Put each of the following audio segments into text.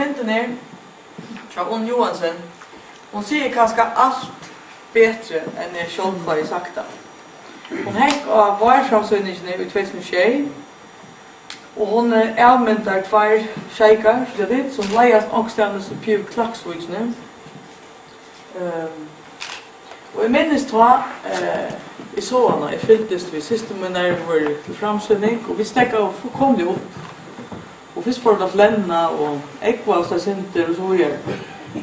mynden her, Unn Johansen, hon sier kanskje alt bedre enn jeg selv har sagt det. Hon hekk av varframsøyningene i 2006, og hon avmyntar tvær sjeikar, som leiast ångstene som Pjur Klaksvoidsene. Og jeg minnes da, i sånne, jeg fylltes vi siste måneder var til framsøyning, og vi stekket og kom det opp. Og først for det flenne, og ekvalsta sinter og så videre.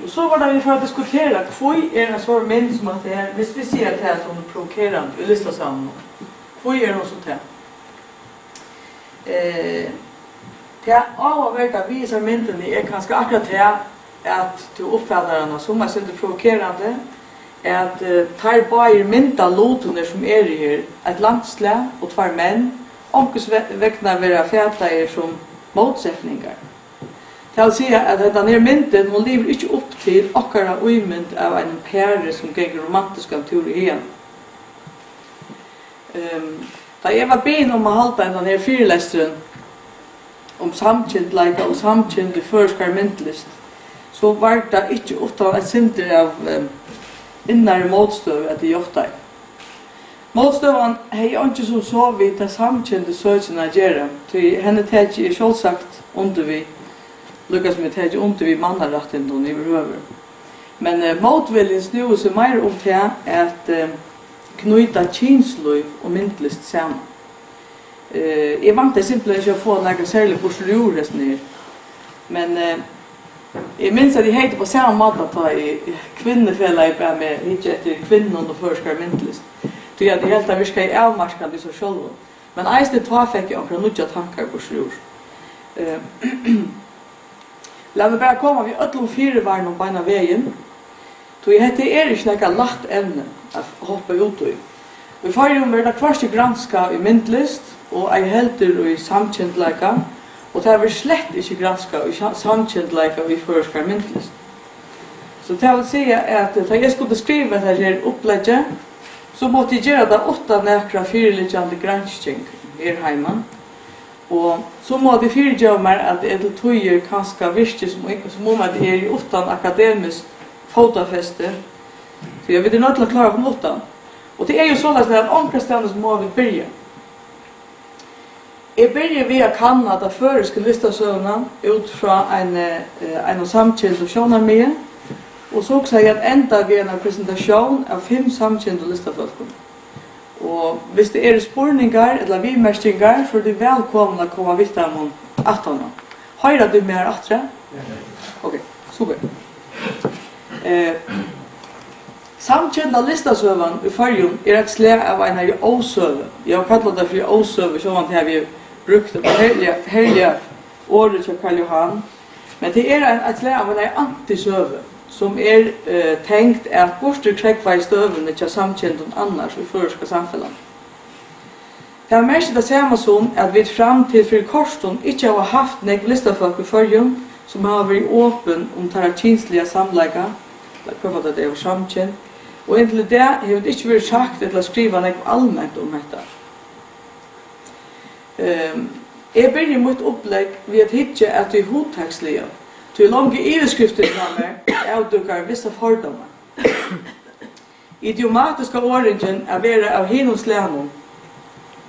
Og så var det vi for å diskutere hvor det så min som at det hvis vi sier at det er sånn provokerende i lista sammen, hvor det noe sånt her. Det av å verka viser myndene er kanskje akkurat det at du oppfatter henne som er sånn provokerende, at tar bare mynda lotene som i her, et landslag og tvær menn, omkurs vekkene være fætager som motsetninger. Det vil si at denne mynden, hun lever ikke opp til akkurat uimynd av en pære som gikk romantisk av teorien. Da jeg var bein om å halte denne fyrlesteren om samkjentleika og samkjent i førskar myndlist, så var det ikke ofte et sinter av innare motstøv etter gjortai. Motstøvan hei ikke som så vidt det samkjente søkene gjøre, til henne teg er selvsagt under vi, lukkas med teg under vi mannarretten i overhøver. Men motviljen snur seg mer om til at knyta kynsløy og myndlist sammen. Jeg vant det simpelthen ikke å få noe særlig borseljuresten her, men jeg minns at jeg heter på samme måte at jeg kvinnefella jeg med ikke etter kvinnen og førskar myndlist. Så jeg helt av virka i avmarskande i så selv. Men eisne ta fikk jeg akkurat nødja tankar på sjur. La meg bare komme, vi ødlom 4 varn om beina veien. Så jeg heter ikke nekka lagt evne å hoppe ut i. Vi farger om verda kvarst i granska i myndlist, og jeg helter i samkjentleika, og det var slett ikke granska i samkjentleika i førskar myndlist. Så det vil si at da jeg skulle skrive dette opplegget, så måtte jeg gjøre det 8 nekra fyreliggende gransking her heima. Og så måtte jeg fyrgjøre meg at det tøyer kanskje virke som om at jeg er i 8 akademisk fotafeste. Så jeg vet nødt til å klare om 8. Og det er jo sånn at omkastene som må vi begynne. Jeg begynner ved å kanna det føreske listasøvnene ut fra en samkjent og sjånarmie, og så også jeg at enda ved en presentasjon av 5 samkjente listafolk. Og hvis det er spurningar eller vimerskningar, så er det velkommen å komme vidt av om 18 år. Høyre du mer 8? Ok, super. Samkjenta listasøven i fargen er et slag av en her åsøve. Jeg har kallet det for åsøve, så man har vi brukt det på herlige året til Karl Johan. Men det er et slag av en her antisøve, som er tenkt at borste krekva i støvene til samkjenten annars i føreska samfunnet. Det er mest det samme som at vi fram til for korsten ikke har haft nek listafolk i fargen som har vært åpen om tarakinslige samleika, eller hva det er samkjent, og inntil det har det ikke vært sagt til å skrive nek allment om dette. Jeg begynner mot opplegg ved at hitje at vi hodtakslige, til lange iveskrifter avdukkar vissa fordomar. Idiomatiska åringen er vera av hinons lænum,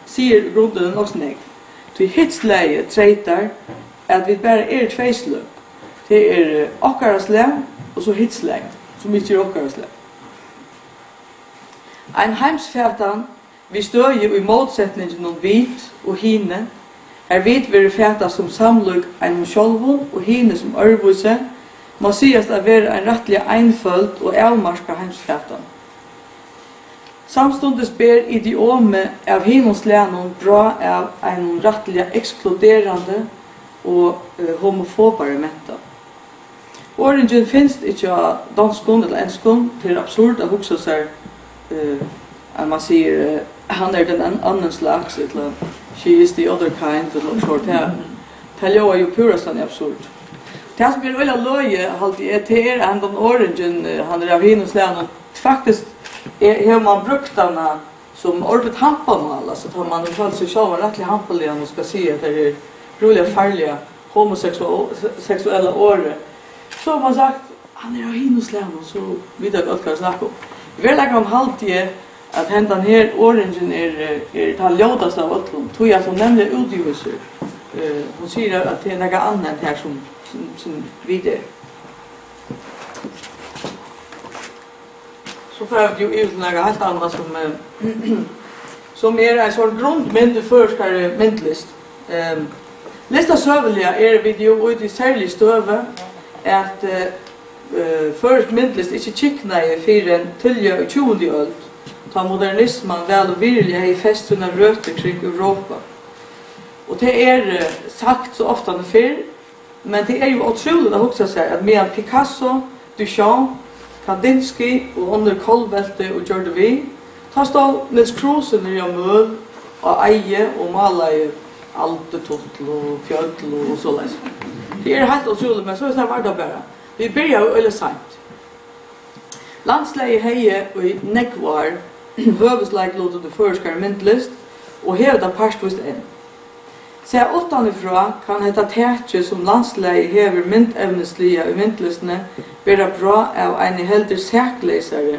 sier grunden også nek. Til hitsleie treitar at vi bare er 2 sløg. Det er okkaras län og så hitsleie, som ikke er okkaras län. Ein heimsfætan vi støyer i motsetningen om vit og hine, vit vil fæta som samlug en sjolvun og hine som ørvuse, må sies å være en rettelig einfølt og avmarska heimsfætan. Samstundes ber idiome av hinons lænum bra av en rettelig ekskluderande og homofobare menta. Åringen finnes ikke av danskun eller enskun til absurd å hukse seg at man sier han er den annen slags, eller she is the other kind, eller så det er jo purastan absurd. Det som blir veldig løye, det er han den orangen, han er av hinons lænum, faktisk har man brukt denne som ordet hampamål, så tar man i fall seg selv rettelig hampalig og skal si at det er rolig farlige homosexuella året. Så har man sagt, han av hinuslämmen, så vet jag gott vad jag snackar om. Vi vill lägga han halvtid att hända här orangen är det ljótaste av ötlum. Tog jag som nämligen utgivelser. Hon säger att det är något annat här som vi det. Så får vi ju ut något helt annat som är en sån grundmynd förskare myndlist. Lista sövliga är vi ju ut i särskilt stöve att först myndlist inte kikna i fyren tilja i 20. öld. Ta modernismen väl och virliga i festerna röter kring Europa. Och det är sagt så ofta förr, men det är ju otroligt att också säga att medan Picasso, Duchamp, Kandinsky och under Kolvelte och Jordavi tar stå Nils Kruse när jag möl och eie och malade Altetotl och Fjötl och så läs. Det är helt otroligt, men så är det var det bara. Vi börjar ju eller sent. Landsläge heje och i nekvar hövesleik låter det förskare myndlist och hevda parstvist en. Så åttanifrån kan hetta tätje som landsläge hever myndevnesliga i myndlistene bera bra av en helder säkläsare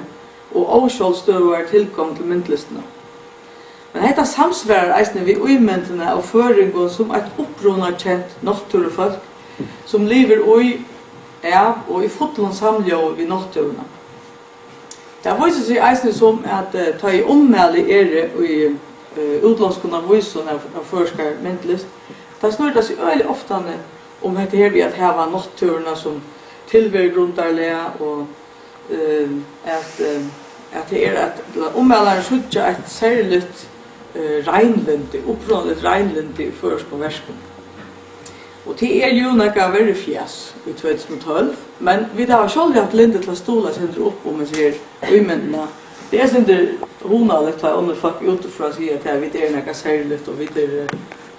och åskjålstøvar tillgång till myndlistene. Men hetta samsvarar eisne vid uimyndene av føringon som et uppronarkjent naturfolk som lever ui av og i fotlån samljå vid naturna. Det viser seg eisne som at ta i ommæli i utlånskunna vysen av forskar myndlist. Det snurrar seg øyelig ofta om dette her vi at heva naturna som tilver grundarlega og at det er at ommælaren sutja et særligt regnlindi, upprånligt regnlindi i forskar versken. Og det er jo nekka verre fjes i 2012, men vi har sjálf hatt linde til å stola sindur opp om vi ser umyndina. Det er sindur honaligt at andre folk utifra sier at vi er nekka særligt og vi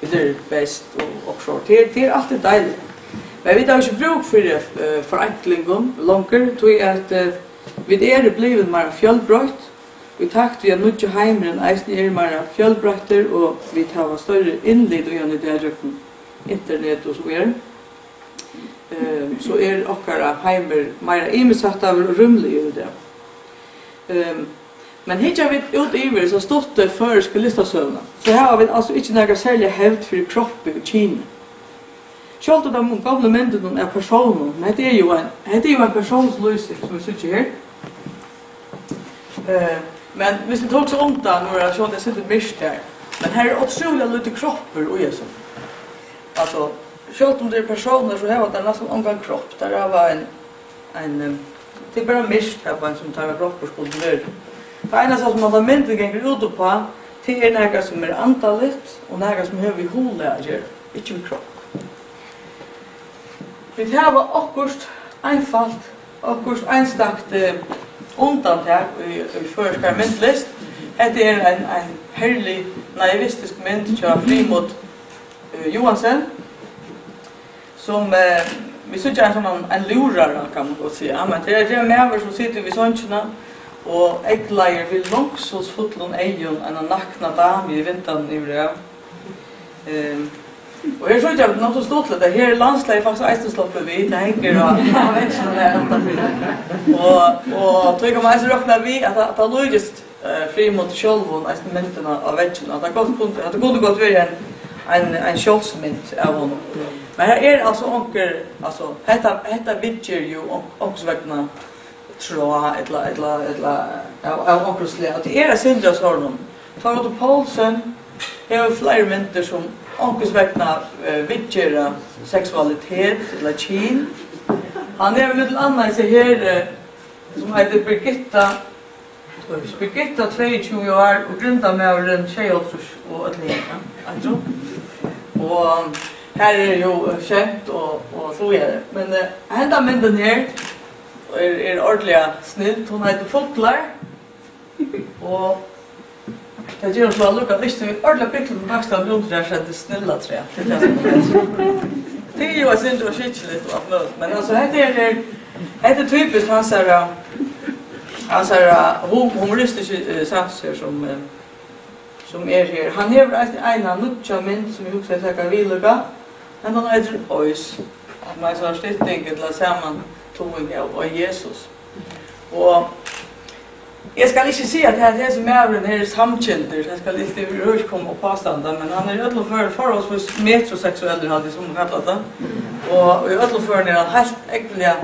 er best og så. Det er alltid deilig. Men vi har ikke bruk for forenklingen langer, tog at vi er blivet mer fjellbrøyt. Vi takt vi har nødja heimeren eisen mer fjellbrøyter og vi tar større innlid og gjerne det internet och så vidare. Så okkara heimer mer imesatt av rumlig i det. Men hit har vi ut iver så stått det förska listasövna. Så här har vi alltså inte några särskilt hävd för kroppen och kine. Självt att de gamla männen är personer, men det är ju en personslösning som vi sitter här. Men hvis det tog så ont då när så det sitter mist där. Men här är otroligt lite kroppar och så. Alltså, självt om det är personer så har det nästan omgång kropp. Där var en det är bara mist här på en som tar kropp och skulle det ena som man har myndligen ut på det är något som är antalet och något som har vi hålläger, inte vi kropp. Vi har akkurat einfalt, akkurat einstakt undantag i forskar myndlist. Det är en herlig naivistisk mynd till Frimod Johansen som vi syns en lurare kan man godt säga. Men det är med som sitter vid såncherna och ägglejer vid långsos fotlån ejon en nakna dam i vintern i det. Och här såg jag något så stort att det här landsläge faktiskt ästensloppet vid det hänger av växeln där och tror jag man så räknar vi att det lojist Frimod självon ästmenterna av växeln att det kunde gått vara en självsmynd av honom. Men här är alltså onker alltså detta vidger ju onksvägna tror eller onkersle att det är syndras honom. Tar åt Paulsen har flera mynter som onkersvägna vidger sexualitet eller kin. Han är väl annan så här som heter Birgitta 22 år och grundar med en tjejålder och ett lika. Och här är ju känt och så är det. Men hända mynden här är ordentliga snilt. Hon heter Fotlar. Och det gör så att lukka visst vi ordentliga picklar på maxtan runt där så att det snälla trä. Det är ju synd och skickligt att möta. Men alltså det är typiskt han säger humoristiska satser som är här. Han har en nutja mynd som jag också säkert vill lukka. Han har heter Ois. Man så stilling till samman tog av Jesus. Och jag ska inte säga att det är som är här samkänder. Jag ska inte röra komma på påstånden, men han är ödlo för oss metrosexuell hade som kallat det. Och i ödlo för när han helt äckliga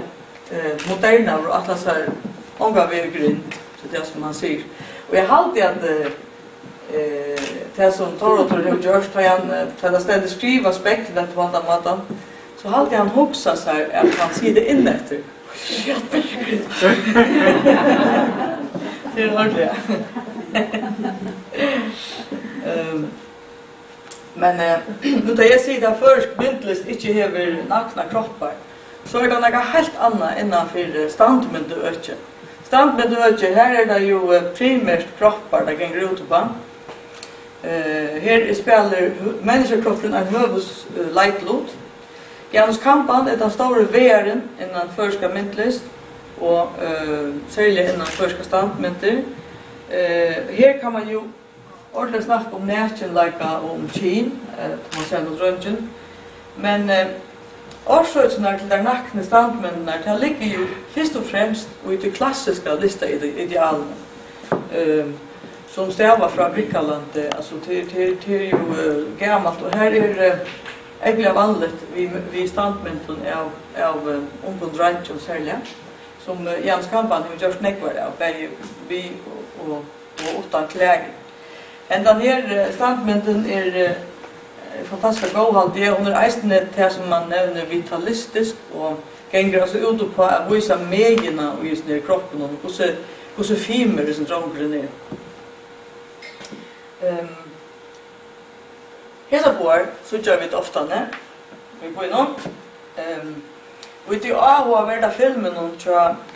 moderna och alla så här omgående grund så det som man säger. Och jag hade att det som tar och har gjort tar han ständigt skriva spektrat på andra matan. Så hade han huxa så här att han ser det in efter. Det är ordentligt. Men nu tar jag säger att först myndlist inte hever nakna kroppar. Så är det något helt annat innanför standmyndeökje. Standmyndeökje, här är det ju primärt kroppar det går ut på. Här spelar människokroppen en huvudleiklot. Janus kampan är den stora vären innan förska myndlist och särskilt innan förska standmynter. Här kan man ju ordentligt snacka om nätjenleika och om kin, man säger något röntgen. Men årsökningar till de nakna standmynterna, det ligger ju först och främst i det klassiska lista idealen. Som stävar från Grikaland, alltså till ju gammalt och här är egentligen vanligt vid standmynten av ungdomsröntgen särskilt. Som Jans kampan har gjort nekvar av, både vi och utan kläger. Den här standmynten är fantastiskt gåhaltig. Hon är eisnet det som man nämner vitalistisk och gänger alltså ut på att visa megina och just ner i kroppen och hur fimer det som dronker är. Hela bor så gör vi det ofta när vi går inom. Och det är av värda filmen om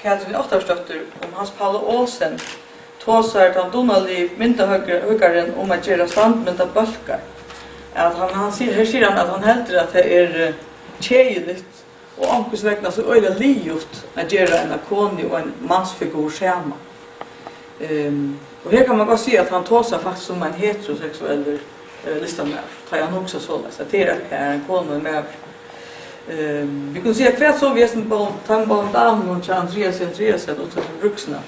Katrin Otterstötter om Hans Palle Olsen tåsar han Donali myndahöggaren om att göra standmynta bölkar. Att han säger att han heldur att det är tjejeligt och omkusvägna så öjla liot att göra en akoni och en mansfigur schema. Och här kan man bara se att han tåsar faktiskt som en heterosexuell listamär. Tar han också så att det är en kone med. Vi kan se att kvart så vi på Tangbarn Damen och Andreas och till vuxna.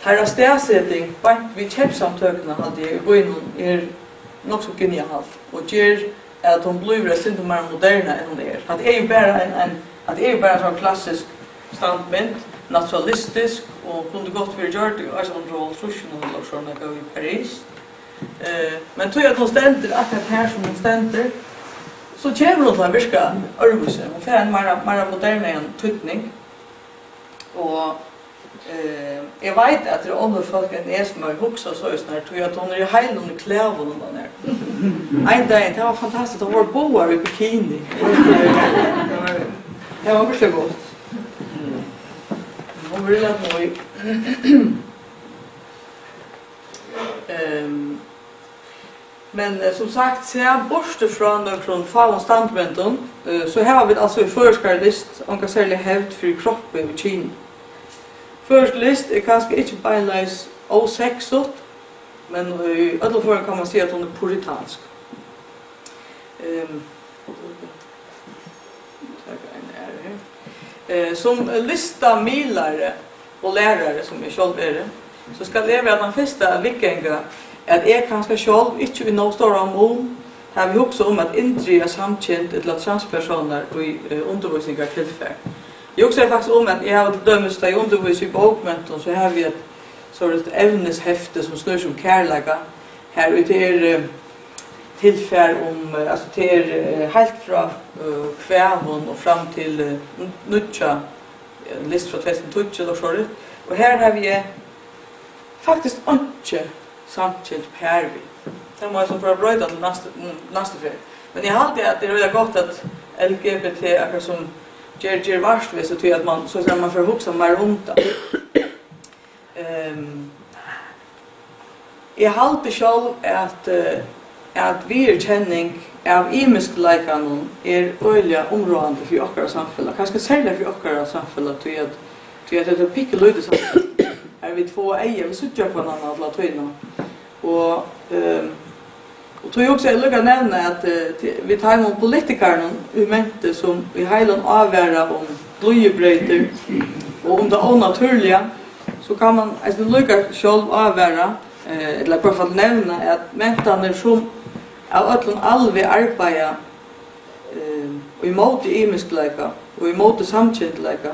Här städsättning vid käppsamtökna hade jag gå in är nog så genialt och ger att hon blir inte mer moderna än hon är. Att det är ju bara en sån klassisk standmynt, naturalistisk och kunde gått för gjort i Iceland Truschen och såna gå i Paris. Men tror jag att hon ständer akkurat här som hon ständer så kommer hon att virka örvuse. Hon får en mer moderna en tutning. Och jag vet att det är andra folk än som har huxat så just när tror jag att hon är i heilen under kläven och där. En dag, det var fantastiskt att vara boar i bikini. Det var mycket gott. Hon vill att mig. Men som sagt, så jag borste från faun standmynten så här har vi alltså i förskarlist om kan särskilt hävd för kroppen och kin. Först list är kanske inte beinleis osexot, men i alla fall kan man säga att hon är puritansk. Som lista milare och lärare som jag själv är så ska leva att den första veckan att jag kanske själv inte i någon stora mån har vi också om att indriga samkänt eller transpersoner i undervisningar tillfälle. Jag också är faktiskt om att jag har dömts i undervisning i bokmönten så har vi ett sådant ämneshäfte som snurrar som kärleka. Här är tillfälle om, alltså till helt från kvävon och fram till nutcha list från 2012 och så. Och här har vi faktiskt inte samtidigt pervi. Det var som för att bröda till nästa för. Men jag hade att det är gott att LGBT är som ger vart vid så till att man så att man får huxa mer runt. Jag hade själv att vidkänning av imiskleikan är öliga områden för våra samhälle. Kanske särskilt för våra samhälle till att det är pickelyde som är vi två äger vi sitter på en annan alla tydligen. Och Och tog också jag lukka nämna att vi tar om politikerna i mente som i heilan avvära om blodbröter och om det onaturliga så kan man alltså lukka själv avvära eller bara för att nämna att mentan som av öllum alvi arbeiða og imóti ímiskleika og imóti samkjendleika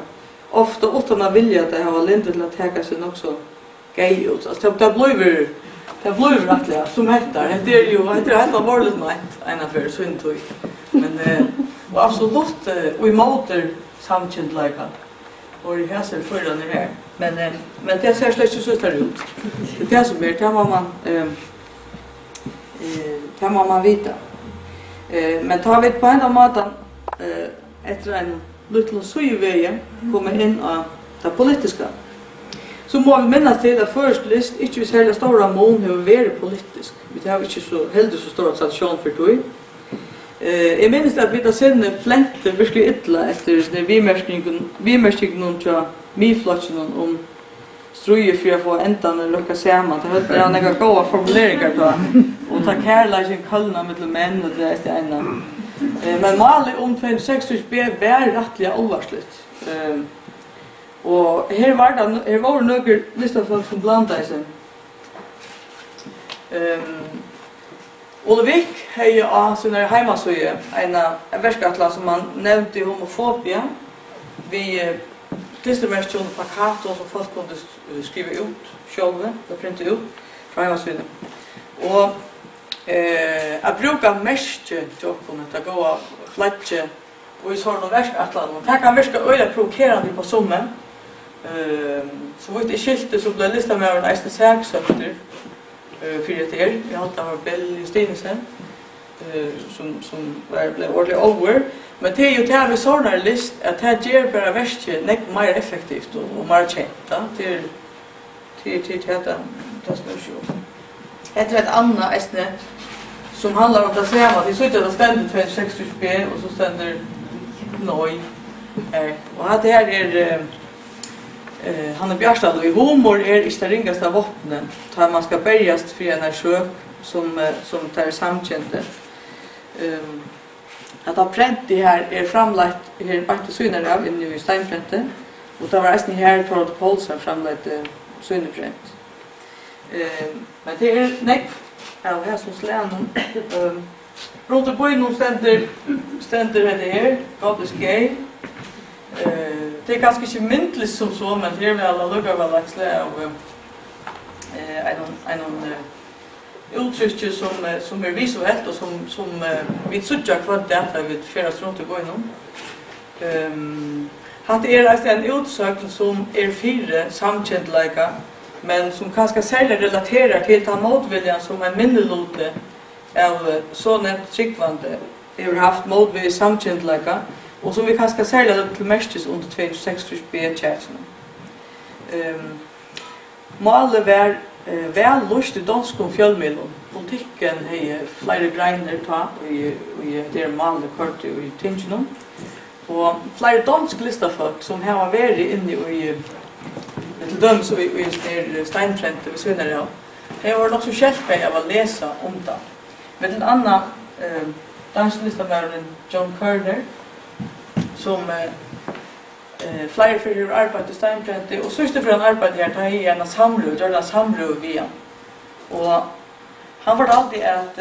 ofta utan att vilja att det har lindet till att täcka sig också gay ut. Alltså det blir rättliga som heter. Det är ju helt vanligt night ena för syntoj. Men och absolut och imóti samkjendleika. Och det här ser för den här. Men det ser släkt så ut ut. Det är som är kan man vita. Men tar vi på en måte efter en liten syvväg kommer in av det politiska. Så må vi minnas till att först list inte så hela stora mån hur vi är politisk. Vi har inte så heldigt så stor tradition för det. Jag minns att vi tar sen flänkte verkligen illa efter vi märkningen till miflatchen om struje för att få ändan lucka samman. Det är några goda formuleringar då. Och ta kärleken kallna mellan män och det är ena. Men målet om 26 B var rättliga allvarsligt. Och här var några listafolk som blandade sig. Olevik har ju av sina hemmasöje en verkatla som man nämnde homofobia. Vi klistermärkning och plakat som folk kunde skriva ut själva, och printa ut från hemmasöjden. Och att bruka märke jobbet att gå av flatje och i sådana verkatlan. Det kan verka öliga provokerande på sommen. Så var det skilte som blev listat med en ägsta sägsökter för det är. Jag hade var Bill Stinesen som blev ordentligt over. Men det är ju det vi sådana list att det ger bara verket näck mer effektivt och mer känt. Till detta transmission. Det är ett annat ägsta som handlar om det samma. Det är så att det ständer 26 B och så ständer noj. Och det här är han är bjärstad och i humor är inte det ringaste vapnet tar man ska bärgast för en sök som tar samkände. Att ha pränt det här är framlagt här bakt syner av inne i steinpräntet och det var nästan här på Polsen framlagt synepränt. Men det är nej av här som slän runt om på någon ständer det här God is gay. Det är ganska inte myndligt som så, men det är väl alla lukar väl att slä av en uttryck som är visuellt och som vi suttjar kvart detta vid färdas runt och gå inom. Att det är en utsökning som är fyra samkändläka, men som kanske särskilt relaterar till den motviljan som en minnelote av sådana tryggvande har haft motvilja samkändläka. Och som vi kanske särskilt till märkes under 26 B-tjänsten. Målet var väl lust i dansk om fjällmedlen. Politiken har flera greiner ta i det målet kort i tingene. Och flera dansk listafolk som har varit inne i till döms i steinpräntet vid Svinnerja. Det var också kjälpig av att läsa om det. Med en annan dansk listamäraren John Carter som flera för arbete i steinpräntet och syster för en arbete här tar i en samröv via. Och han var alltid att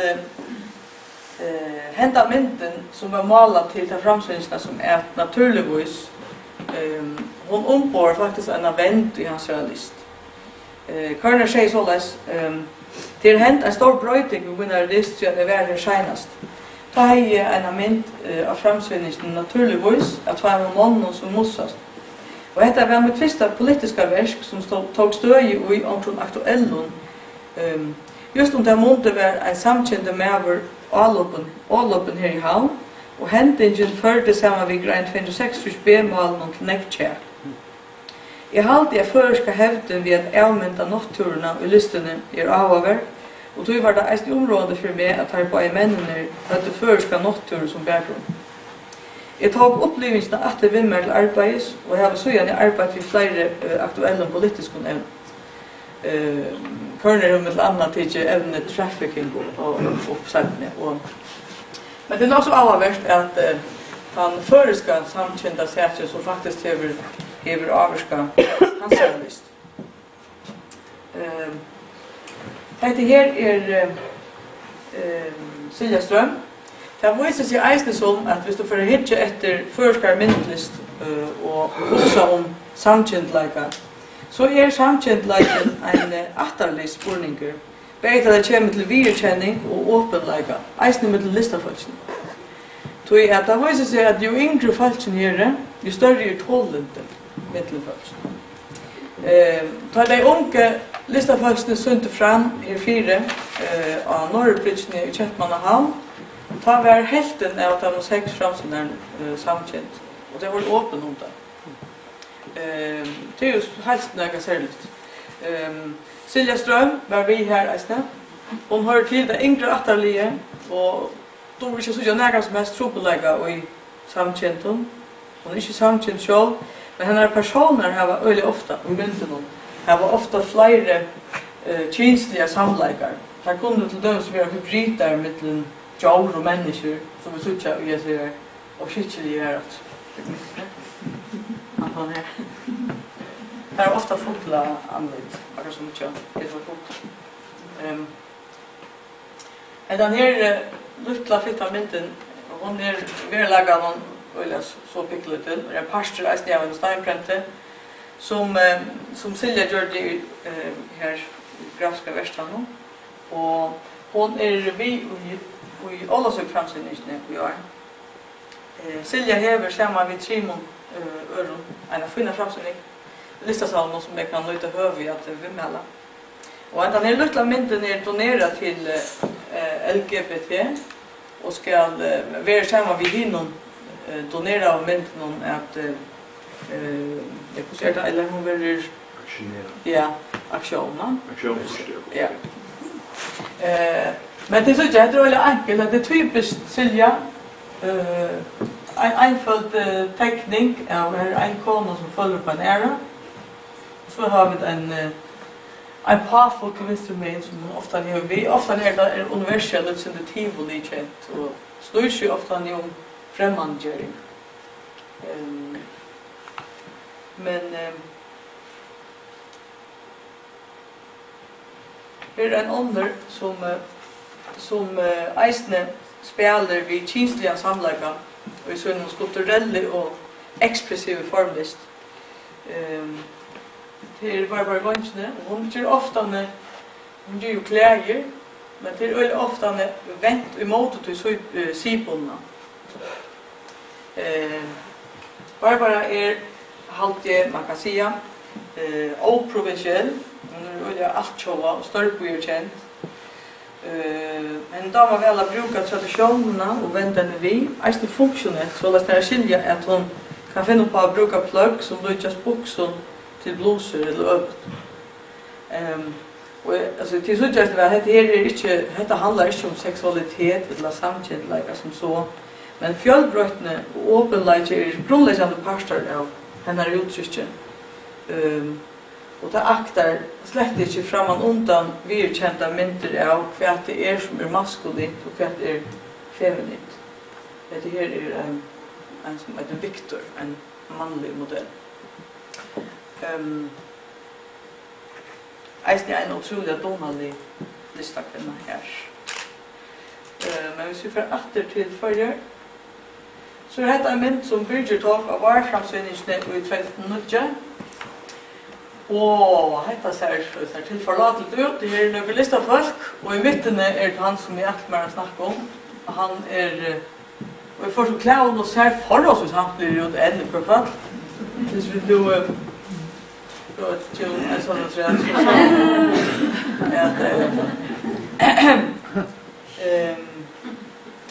hända mynten som var målat till den framsynsna som är naturligvis hon ombor faktiskt en event i hans list. Karner säger således till hänt en stor bröjting med vinnar list så att det var här senast. Ta hej en mynd av framsynsna naturligvis att vara en man som mossast. Och detta var mitt första politiska verk som tog stöd i omkring aktuellon. Just om det måste vara en samkände med avloppen här i havn och händingen förde samman vid grein 26 B-malen till Neckchair. I halt är förska hävden vid att avmynta natturerna och lystene är avöver och då var det ett område för mig att här på i männen att det förska natturer som bakgrund. Jag tog upplevelserna att det vimmer till arbeids och jag har så gärna arbetat vid flera aktuella politiska ämnen. Körner har med annat till ämnet trafficking och uppsättning. Men det är också avvärt att han föreska samkända sätter som faktiskt hever avvarska hans service. Det här är Silja Ström. Det visar sig eisne som att hvis du får hitje efter förskar myndlist och också om samkjentleika, så är samkjentleiken en atterlig spurninger. Begge det kommer til virkjenning og åpenleika, eisne med listafolkene. Tog at det viser seg at jo yngre folkene her, jo større er tålende mellom folkene. Da de unge listafolkene synte fram her 4 av Norrbritsjene i Kjettmannahavn, ta var helten av at de 6 fram som samkjent, og det var åpen om det. Det er jo helst noe særligt. Silja Strøm var vi her eisne. Hon hører til det yngre atterlige, og då er ikke så nægget som helst tropelega i samkjenten. Hon er ikke samkjent selv, men hennes personer har vært øyelig ofte i mynden. Her var ofte flere tjenstlige samleikere. Her kunne til dømes være hybrider mellom djur og mennesker, som vi sutja og jeg sier, og skikkelig er at han her. Det er ofta fotla anlitt, akkurat som ikke er for fot. Den her luttla fitta mynden, hon er verlaga noen øyla så pikkelig til, er en pastor eisne av en steinprente, som Silja gjør det her i Grafska Vestland, og hon er vi i Ålesøk framsynningsne i år. Silja hever sammen vid Trimon Øron, en av finna framsynning, listasalen som jeg kan nøyta høve i at vi melder. Og den her luttla mynden er doneret til LGBT, og skal være sammen vid hinnom donera av mynden at jeg kunne det, eller hun vil aksjoner. Ja. Men det er så ikke, det er veldig enkelt, det er typisk Silja, en einfølt tekning av en kone som følger på en ære. Så har vi en påfot instrument som ofte har vi. Ofte er det universelt sensitivt kjent, og snur seg ofte om fremmandgjøring. Men her er en ånder som eisne spiller vid kinslige samleggene og i sånne skulpturelle og ekspressive formlist. Det er Barbara Gonsne, og hun gjør ofte, hun gjør jo klæger, men det er ofte vent imot til sipånene. Barbara er halvtje, man kan sige, oprovinciell, hun er altkjova og størrebyer kjent. Men da var vel å bruke tradisjonene og vende henne vi, eisne funksjonelt, så la oss skilja at hun kan finne på å bruke plugg som lykkes buksen til bluser eller øvet. Til suttjast var dette handler ikke om seksualitet eller samkjentleika som så, men fjallbrøttene og åpenleik er grunnleggende parter av hennes uttrykket. Og det aktar slett ikke framan undan virkjenta mynter av hva det er som er maskulint og hva det er feminint. Dette her er en som heter Victor, en mannlig modell. Eisne er en utrolig donalig listakvinna her. Men hvis vi får atter til førjer, så er dette en mynd som Bridger tok av varframsynningsne i 2009. Og dette ser til forlatelt ut. Det er noen listafolk, og i midtene er det han som vi alltid mer snakker om. Han er, og vi får så klæven og ser for oss hvis han blir ut enn i hvert fall. Hvis vi do en sånn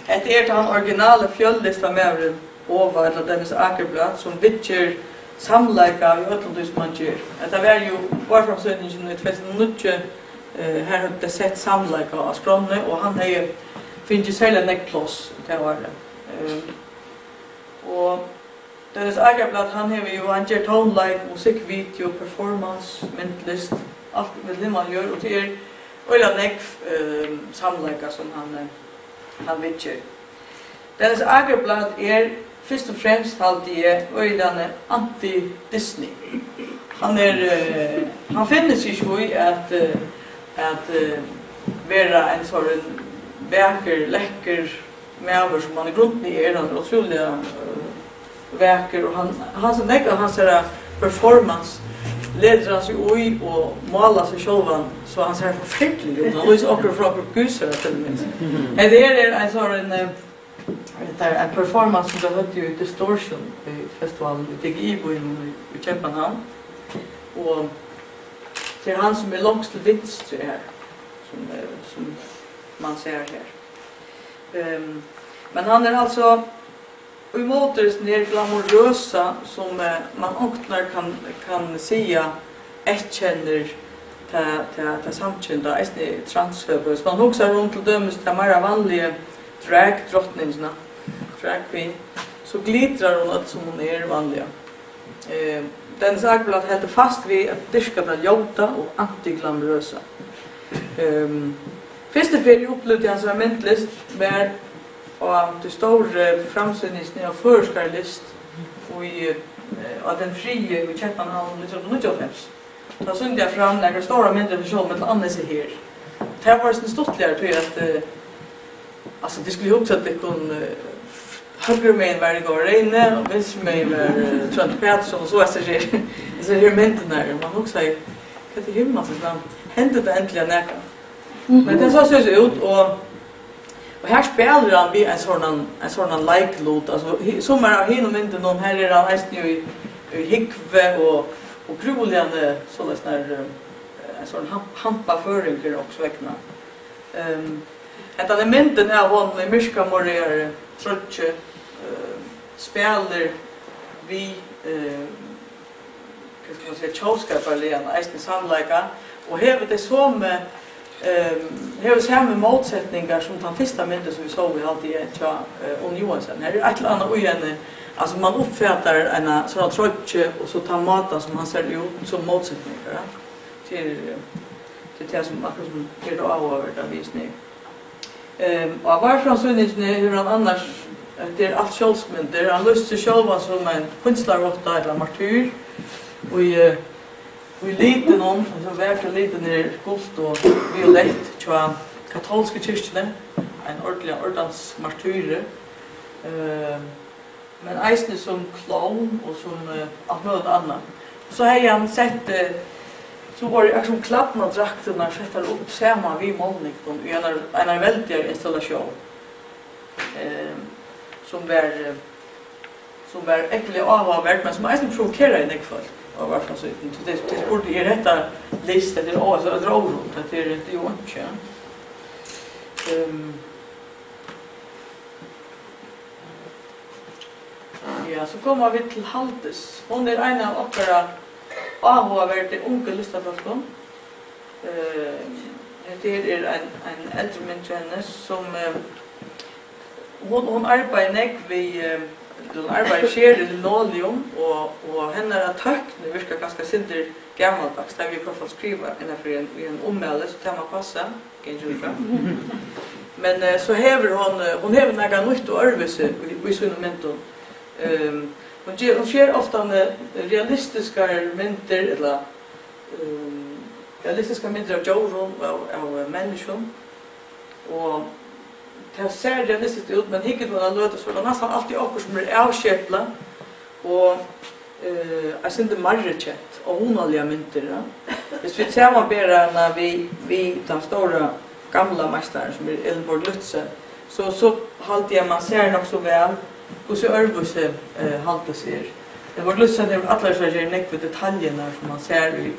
at det er den originale fjøllista med over eller Dennis Akerblad som vittjer samleika i Øtlandus man gjør. Det var jo varframsøkningen i 2009 her hadde det sett samleika av skronne og han har finnet særlig nekkplås til året. Og Dennis Akerblad han gjør tonelike, musikk, video, performance, myndlist, allt med limman gör och det öliga nekv samleika som han vitcher. Dennes Agerblad först och främst alltid öliga anti-Disney. Han finner sig ju i att vara en sån vacker, läcker mäver som han i grunden han otroliga vacker och hans performance leder han sig i och målar sig själv så han ser förfärlig ut. Han lyser också från gusar till minst. Det en sån en performance som det hade ju Distortion festivalen i Ibo i Köpenhamn. Och det han som långst till vänster här som man ser här. Men han alltså i moters ner glamorösa som man också kan säga känner ta samkända är transhöbus. Man också runt till dömes det mer vanliga drag-drottningarna, drag queen, så glittrar hon att som hon är vanliga. Den sagblad helt fast vid att dyrka det ljuta och antiglamorösa. Första ferie upplevde han som mentlist med och det stora framsyningen av förskarlist och av den frie i Köpenhamn 1995. Då synte jag fram några stora mindre personer med Annes här. Det var så stottligare tror jag att alltså det skulle ju också att det kunde högre med varje gång regna och vänster med Trent Petersson och så är det så här menten där man också säger kan det himla så sant hände det äntligen näka. Men det så ut och här spelar han vi en sån like-låt alltså som är hin och inte någon här är han häst nu i hickve och gruvliga så där en sån hampa föringar också väckna. Att elementen är hon med myska morgar trotche spelar vi kan man säga tjauskaparligen ästen samlaika och här det som här samma motsättningar som den första mynten som vi såg vi alltid tja Johansson. Här är ett eller annat igen alltså man uppfattar en sån trotche och så tar maten som han ser ut som motsättningar till det som akkurat som är av den visning. Och varför så inte hur han annars det är allt självsmynter. Han löste sig själv som en konstnärrotta eller martyr. Och i liten om, alltså verkligen liten är gult och violett till katolska kyrkene. En ordans martyr. Men eisne som clown och som allt möjligt annat. Så har han sett så var det som klappna och drakterna sätter upp samma vid målningen i en väldig installation som var äcklig avhavvärt men som är provokerar i nekfall och varför så det borde i rätta lista till så att dra runt att det är rätt ju inte ja så kommer vi till Haltes. Hon är en av opera avhavvärt det unga listafalkon. Det är en äldre människa som hon arbetar vid arbetar sker i linoleum och henne är töckne virka ganska sinter gammaldags där vi kan få skriva för en ommäle så kan man passa men så häver hon häver några nytt och örvelse i sina menton. Hon sker ofta realistiska mynter eller realistiska mynter av djuren av människor och det ser realistiskt ut men hicket var låter så nästan alltid åker som är avskärpla och jag syns det marrechet och onaliga mynter. Hvis vi ser man bara när vi den stora gamla mästaren som är Elborg Lutze så halt jag man ser nog så väl och så örvuse halta ser. Det var Lutze det alla så är näck med detaljerna som man ser i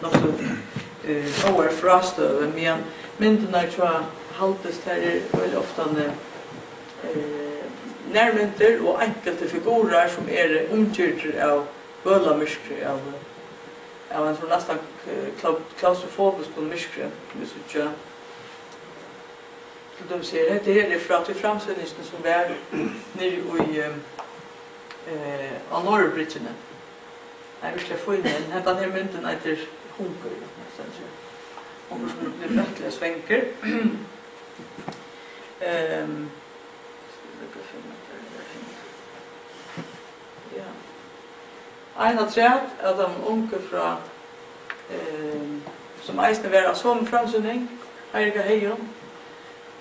något så over frost men mynterna tror jag haltes här är väldigt ofta närmynter och enkelte figurer som är omkyrter av bölamyskre av en sån nästan klaustrofobisk myskre vi så de ser det här är från till framsyningen som är nere i Norrbridgene. Jag vill få in den här mynten heter hunger. Hunger som blir rättliga svänker. En av tre av de unge fra som eisne var av sånn framsynning, Herika Heijon.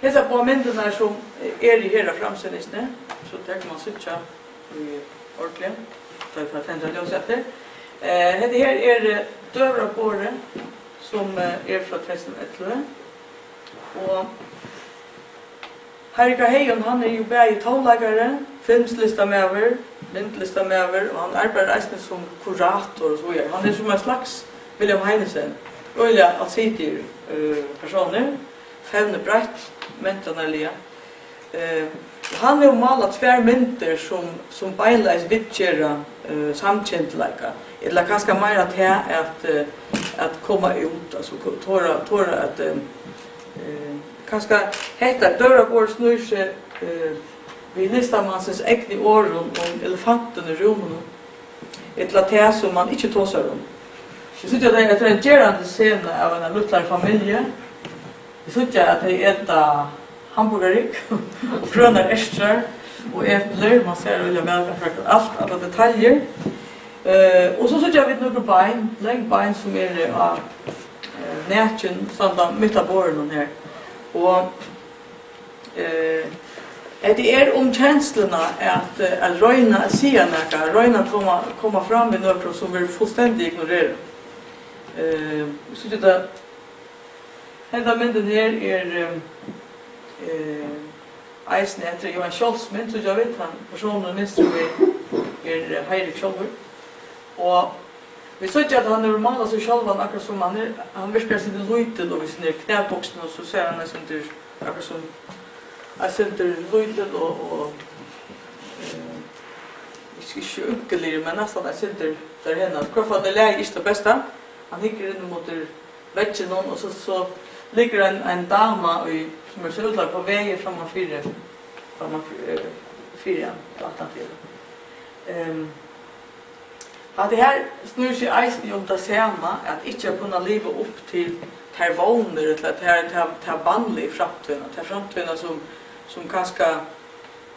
Hesa på myndene som i hele framsynningsne, så tenker man sitte i ordentlig, da for å tendre løs etter. Dette her døvra båre, som fra 2011. Og Herika Heijon, han jo bare tonleggere, filmslista medover, myndlista medover, og han arbeider eisne som kurator og så videre. Han som en slags William Heinesen, øyla allsidige personer, fevne brett, mentanellige. Han jo malet tver mynter som beinleis vidtjera samkjentleika, eller kanskje mer til at komma ut, altså tåra at kanskje heta dørabord snur seg vi listamansens egne åren om elefanten i rommen, et laté som man ikke tåser om. Jeg synes at det en gerande scene av en luttlare familie. Jeg synes at det etter hamburgerik, grønne estrar og epler, man ser veldig med alle detaljer. Og så synes jeg vi noen bein, leggbein som av nætjen, sånn midt av båren her. Og det känslorna att röjna säga något, röjna komma fram med något som vill fullständigt ignorera. Så det hela mynden här eisen heter Johan Scholzmynd, så jag vet han personen minst som Heirik Scholver. Och vi såg att han normalt så själv akkurat som han virkar sin lojtel och sin knäboxen och så ser han nästan akkurat som jag sätter lojtel och ikke unkelig, men nästan jag sätter där henne. Kvarfall det läge inte det bästa. Han hickar in mot väggen och så ligger en dama som ser ut på vägen framan fyra att det här snur sig eisen om det samma att inte kunna leva upp till här våner eller här vanliga framtiden som kanske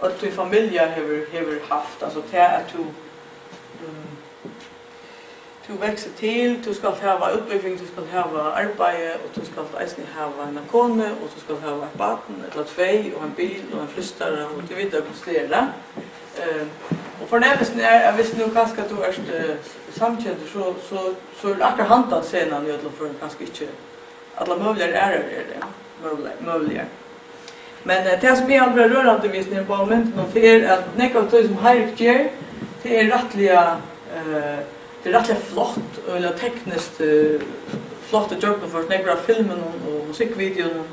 allt i familjen har haft, alltså det att du växer till, du ska ha utbildning, du ska ha arbete och du ska eisen ha en kone och du ska ha ett barn eller två och en bil och en flystare och du vet hur det är. Och för nästan jag visste nog kanske att du är samkänd så akkurat hantan scenen i för kanske inte alla möjliga är det möjliga. Men det som är allra rörande visning på momenten och det är att nekva tog som Heirik gör, det är rättliga flott eller tekniskt flott att göra för nekva filmen och musikvideon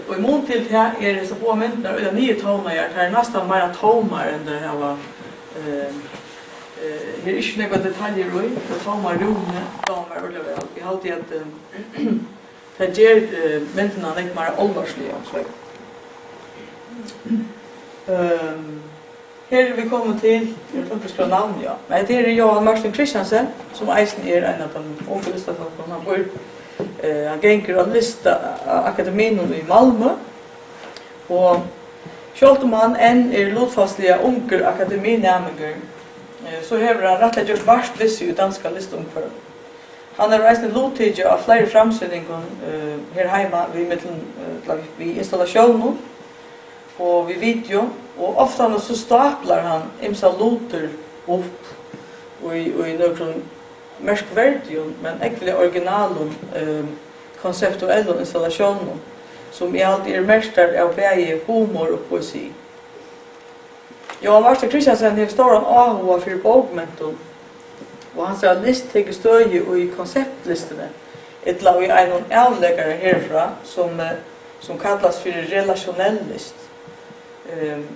och i mån till det här det så på momenten eller 9 toner det är nästan mer toner än det här var här är inte några detaljer i det toner rummet eller vi har alltid att det ger mentorna lite mer allvarsliga så. Här vi kommer till jag namn ja. Men det är Johan Martin Christiansen som eisen en av de unga han bor han gänger att lista akademin i Malmö och själv om han är lotfastliga unga akademinämningar så har han rätt gjort vart vissa i danska listomkvar. Han har reist en lotidje av flere framsynninger her hemma vid installationen og vid video. Og ofta så staplar han imsa loter upp og i noen merkverdion, men egentlig originalen konseptuellen installationen som i alltid mästare av bäge humor och poesi. Johan Martin Christiansen har stor avhåg för bokmenton. Och han säger list till stöd i konceptlistorna. Ett lag i en avläggare härifrån som kallas för relationell list.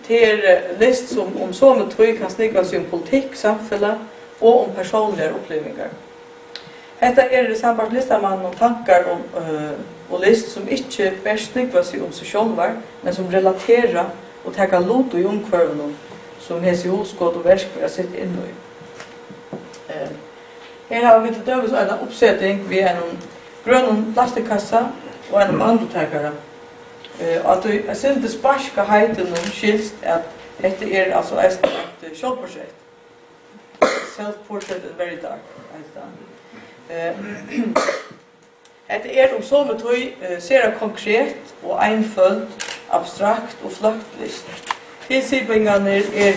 Det är list som om så med tror kan snickra sig om politik, samhälle och om personliga upplevelser. Detta är det samband listar man om tankar och list som inte bäst snickra sig om sig själva, men som relaterar och tar lot och omkvarven som hes i hoskott och verk för att sitta in i. Her har vi til døves en oppsetting ved en grønn plastikkassa og en bandotakare. At du er sint til sparska heiten om skilst at dette er altså et kjølprosjekt. Self-portrait in very dark. Dette er om så med tog ser konkret og einfølt, abstrakt og fløktlist. Tilsipingene er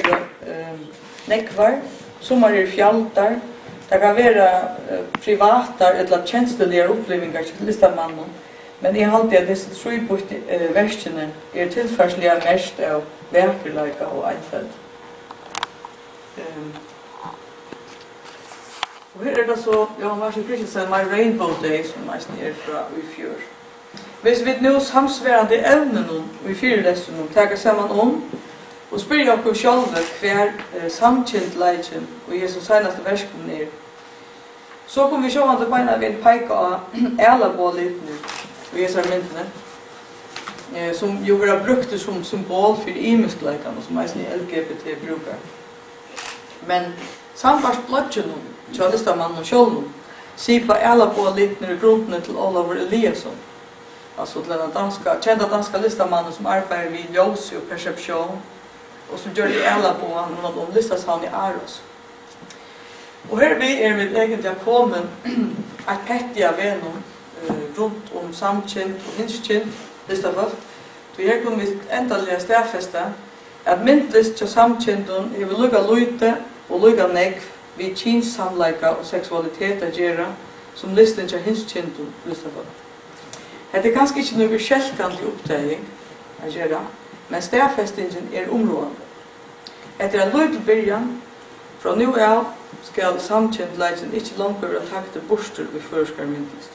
nekvar, som er fjaltar, det kan være privatar eller tjenestelige opplevelser til listamannen, men jeg halte at disse tre verskene er tilførslige mest av verkerleika og einfølt. Og her er det så, Johan Martin Christensen, My Rainbow Day, som er fra i fjør. Hvis vi nå samsværende evnen i fyrlesten tager sammen om, og spør dere selv hver samkjent leitjen og Jesus senaste versken er, så kommer vi se at det beina vil peika av ælabålitene og Jesus myndene, som jo var brukt som symbol for imiskleikene, som eisen i LGBT brukar. Men samvars blodgen til listamannen og sjålen, sier på ælabålitene i grunnene til Oliver Eliasson, altså til den kjente danska listamannen som arbeider ved ljus og persepsjon, og som gjør det ælabåen om listasavn i Aros. Og her vi egentlig kommet et pettig av vennom rundt om samkjent og hinskjent listafolk. Så her kunne vi endelig stedfeste at myndlist til samkjenten er vi lukka lute og lukka negv vid kinssamleika og seksualitet å gjøre som listen til hinskjenten listafolk. Det er kanskje ikke noe skjelkende oppdaging å gjøre, men stedfestingen er områdende. Etter en løytel byrjan, fra nå av skal samkjentleisen ikke langt være takte borster i førskar myndlist.